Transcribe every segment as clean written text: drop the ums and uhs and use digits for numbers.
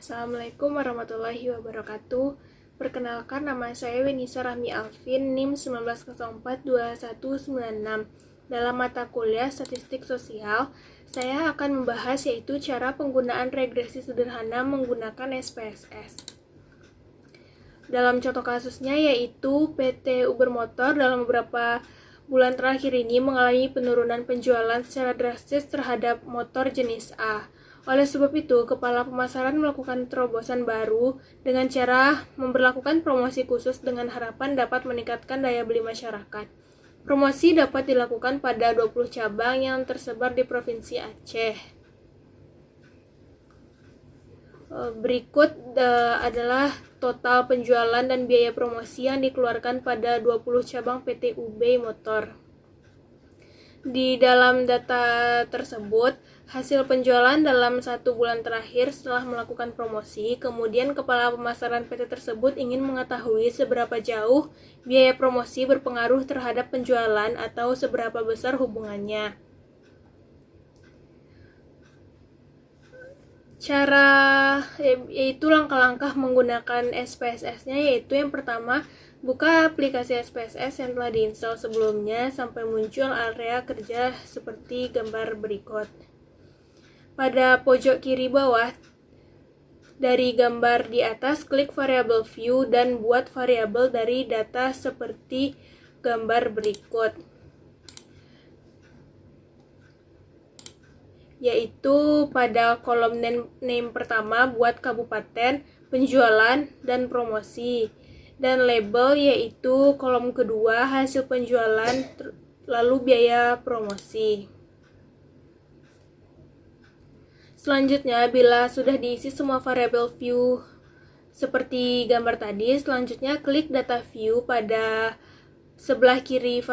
Assalamualaikum warahmatullahi wabarakatuh. Perkenalkan, nama saya Wenisa Rahmi Alvin, NIM 19042196. Dalam mata kuliah Statistik Sosial, saya akan membahas yaitu cara penggunaan regresi sederhana menggunakan SPSS. Dalam contoh kasusnya yaitu PT Uber Motor dalam beberapa bulan terakhir ini mengalami penurunan penjualan secara drastis terhadap motor jenis A. Oleh sebab itu, kepala pemasaran melakukan terobosan baru dengan cara memberlakukan promosi khusus dengan harapan dapat meningkatkan daya beli masyarakat. Promosi dapat dilakukan pada 20 cabang yang tersebar di Provinsi Aceh. Berikut adalah total penjualan dan biaya promosi yang dikeluarkan pada 20 cabang PT UB Motor. Di dalam data tersebut, hasil penjualan dalam 1 bulan terakhir setelah melakukan promosi, kemudian kepala pemasaran PT tersebut ingin mengetahui seberapa jauh biaya promosi berpengaruh terhadap penjualan atau seberapa besar hubungannya. Yaitu langkah-langkah menggunakan SPSS-nya, yaitu yang pertama, buka aplikasi SPSS yang telah diinstal sebelumnya sampai muncul area kerja seperti gambar berikut. Pada pojok kiri bawah dari gambar di atas, klik variabel view dan buat variabel dari data seperti gambar berikut, yaitu pada kolom name pertama buat kabupaten, penjualan, dan promosi, dan label yaitu kolom kedua hasil penjualan lalu biaya promosi. Selanjutnya, bila sudah diisi semua variabel view seperti gambar tadi, selanjutnya klik data view pada sebelah kiri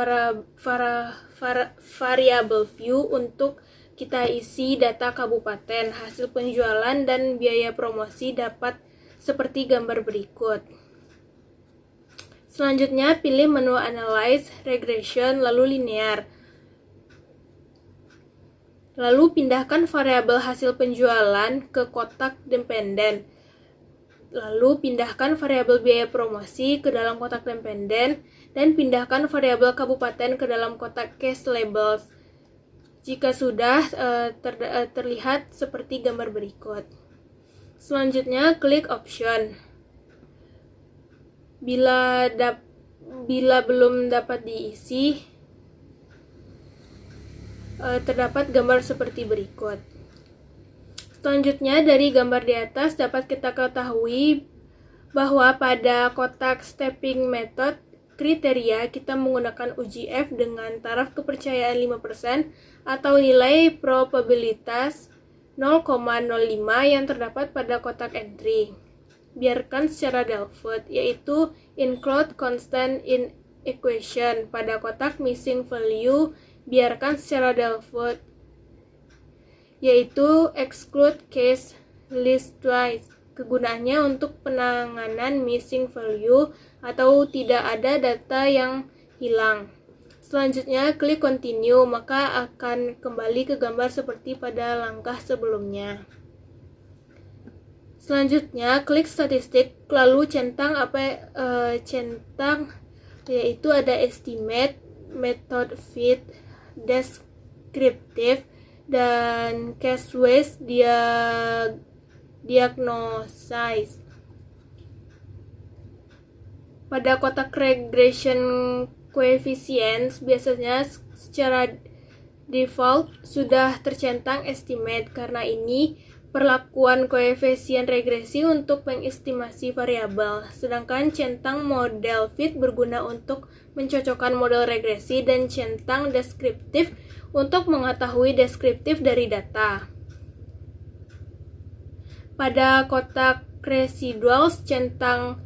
variabel view untuk kita isi data kabupaten, hasil penjualan, dan biaya promosi dapat seperti gambar berikut. Selanjutnya, pilih menu Analyze, Regression, lalu Linear. Lalu pindahkan variabel hasil penjualan ke kotak dependen. Lalu pindahkan variabel biaya promosi ke dalam kotak dependen dan pindahkan variabel kabupaten ke dalam kotak case labels. Jika sudah terlihat seperti gambar berikut. Selanjutnya, klik Option. Bila belum dapat diisi, terdapat gambar seperti berikut. Selanjutnya, dari gambar di atas dapat kita ketahui bahwa pada kotak stepping method kriteria kita menggunakan UGF dengan taraf kepercayaan 5% atau nilai probabilitas 0,05 yang terdapat pada kotak entry. Biarkan secara default, yaitu include constant in equation. Pada kotak missing value, biarkan secara default, yaitu exclude case list-wise. Kegunaannya untuk penanganan missing value atau tidak ada data yang hilang. Selanjutnya, klik continue, maka akan kembali ke gambar seperti pada langkah sebelumnya. Selanjutnya, klik statistik, lalu centang yaitu ada estimate, method fit, descriptive, dan case wise diagnosis. Pada kotak regression coefficients biasanya secara default sudah tercentang estimate, karena ini perlakuan koefisien regresi untuk mengestimasi variabel, sedangkan centang model fit berguna untuk mencocokkan model regresi dan centang deskriptif untuk mengetahui deskriptif dari data. Pada kotak residuals, centang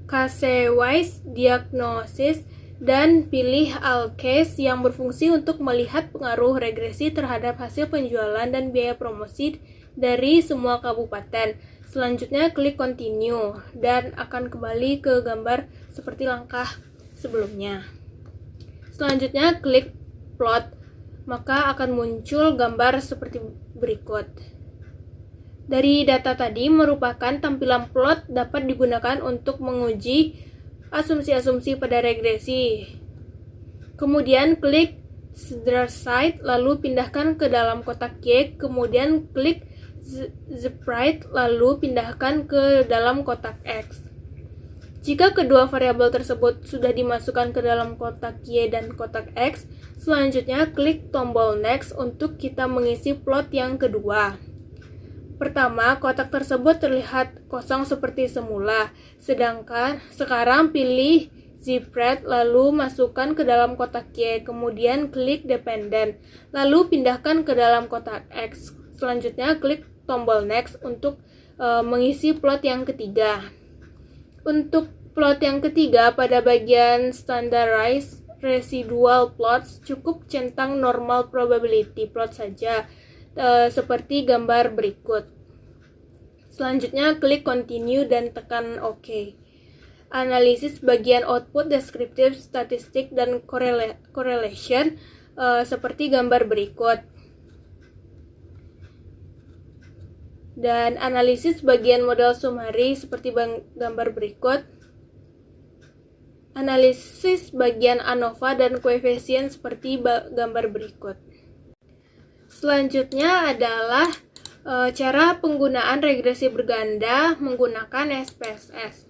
case-wise diagnosis dan pilih all case yang berfungsi untuk melihat pengaruh regresi terhadap hasil penjualan dan biaya promosi dari semua kabupaten. Selanjutnya klik continue dan akan kembali ke gambar seperti langkah sebelumnya. Selanjutnya klik plot, maka akan muncul gambar seperti berikut. Dari data tadi merupakan tampilan plot dapat digunakan untuk menguji asumsi-asumsi pada regresi. Kemudian klik Start Site, lalu pindahkan ke dalam kotak Y, kemudian klik Sprite, lalu pindahkan ke dalam kotak X. Jika kedua variabel tersebut sudah dimasukkan ke dalam kotak Y dan kotak X, selanjutnya klik tombol Next untuk kita mengisi plot yang kedua. Pertama, kotak tersebut terlihat kosong seperti semula, sedangkan sekarang pilih Sprite lalu masukkan ke dalam kotak Y, kemudian klik Dependent, lalu pindahkan ke dalam kotak X. Selanjutnya klik tombol Next untuk mengisi plot yang ketiga. Untuk plot yang ketiga, pada bagian Standardized Residual Plots cukup centang Normal Probability Plot saja, seperti gambar berikut. Selanjutnya klik Continue dan tekan OK. Analisis bagian output descriptive statistik dan correlation seperti gambar berikut. Dan analisis bagian model summary seperti gambar berikut. Analisis bagian ANOVA dan koefisien seperti gambar berikut. Selanjutnya adalah cara penggunaan regresi berganda menggunakan SPSS.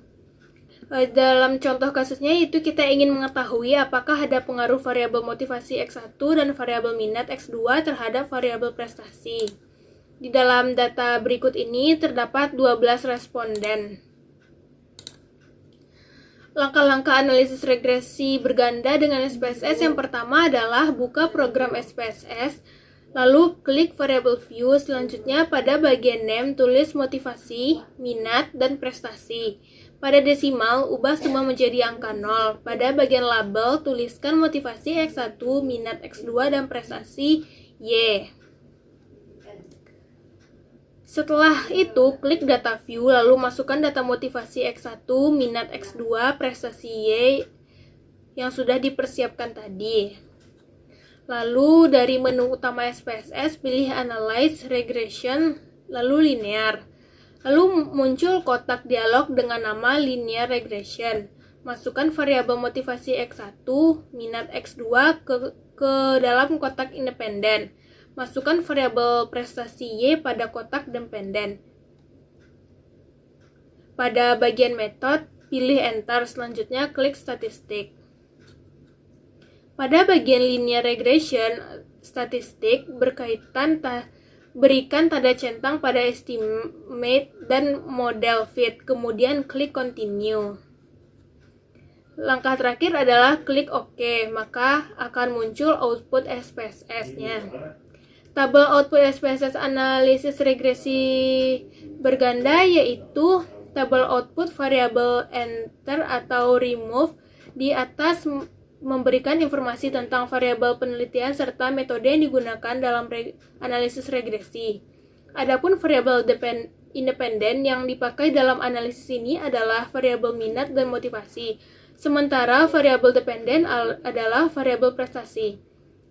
Dalam contoh kasusnya itu kita ingin mengetahui apakah ada pengaruh variabel motivasi X1 dan variabel minat X2 terhadap variabel prestasi. Di dalam data berikut ini terdapat 12 responden. Langkah-langkah analisis regresi berganda dengan SPSS yang pertama adalah buka program SPSS, lalu klik variable view. Selanjutnya pada bagian name tulis motivasi, minat, dan prestasi. Pada desimal, ubah semua menjadi angka 0. Pada bagian label, tuliskan motivasi X1, minat X2, dan prestasi Y. Setelah itu, klik data view, lalu masukkan data motivasi X1, minat X2, prestasi Y yang sudah dipersiapkan tadi. Lalu dari menu utama SPSS, pilih Analyze, Regression, lalu Linear. Lalu muncul kotak dialog dengan nama Linear Regression. Masukkan variabel motivasi X1, minat X2 ke dalam kotak independen. Masukkan variabel prestasi Y pada kotak dependen. Pada bagian metode, pilih Enter. Selanjutnya klik Statistik. Pada bagian Linear Regression, statistik berkaitan berikan tanda centang pada estimate dan model fit. Kemudian klik Continue. Langkah terakhir adalah klik OK, maka akan muncul output SPSS-nya. Tabel output SPSS analisis regresi berganda yaitu tabel output variabel enter atau remove. Di atas memberikan informasi tentang variabel penelitian serta metode yang digunakan dalam analisis regresi. Adapun variabel independen yang dipakai dalam analisis ini adalah variabel minat dan motivasi, sementara variabel dependen adalah variabel prestasi.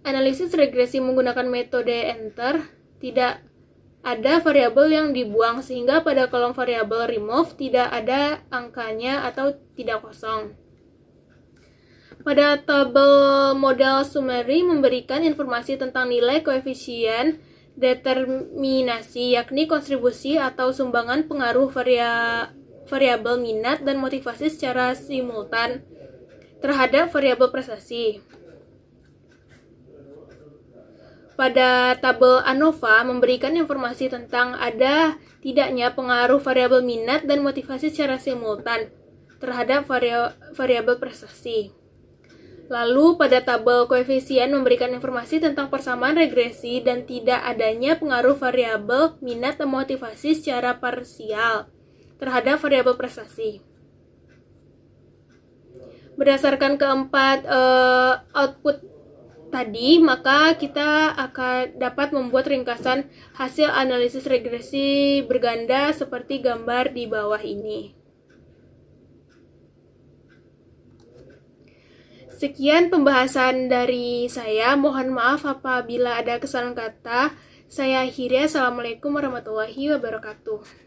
Analisis regresi menggunakan metode enter, tidak ada variabel yang dibuang sehingga pada kolom variabel remove tidak ada angkanya atau tidak kosong. Pada tabel model summary memberikan informasi tentang nilai koefisien determinasi, yakni kontribusi atau sumbangan pengaruh variabel minat dan motivasi secara simultan terhadap variabel prestasi. Pada tabel ANOVA memberikan informasi tentang ada tidaknya pengaruh variabel minat dan motivasi secara simultan terhadap variabel prestasi. Lalu pada tabel koefisien memberikan informasi tentang persamaan regresi dan tidak adanya pengaruh variabel minat dan motivasi secara parsial terhadap variabel prestasi. Berdasarkan keempat output tadi, maka kita akan dapat membuat ringkasan hasil analisis regresi berganda seperti gambar di bawah ini. Sekian pembahasan dari saya. Mohon maaf apabila ada kesalahan kata. Saya akhiri, Assalamualaikum warahmatullahi wabarakatuh.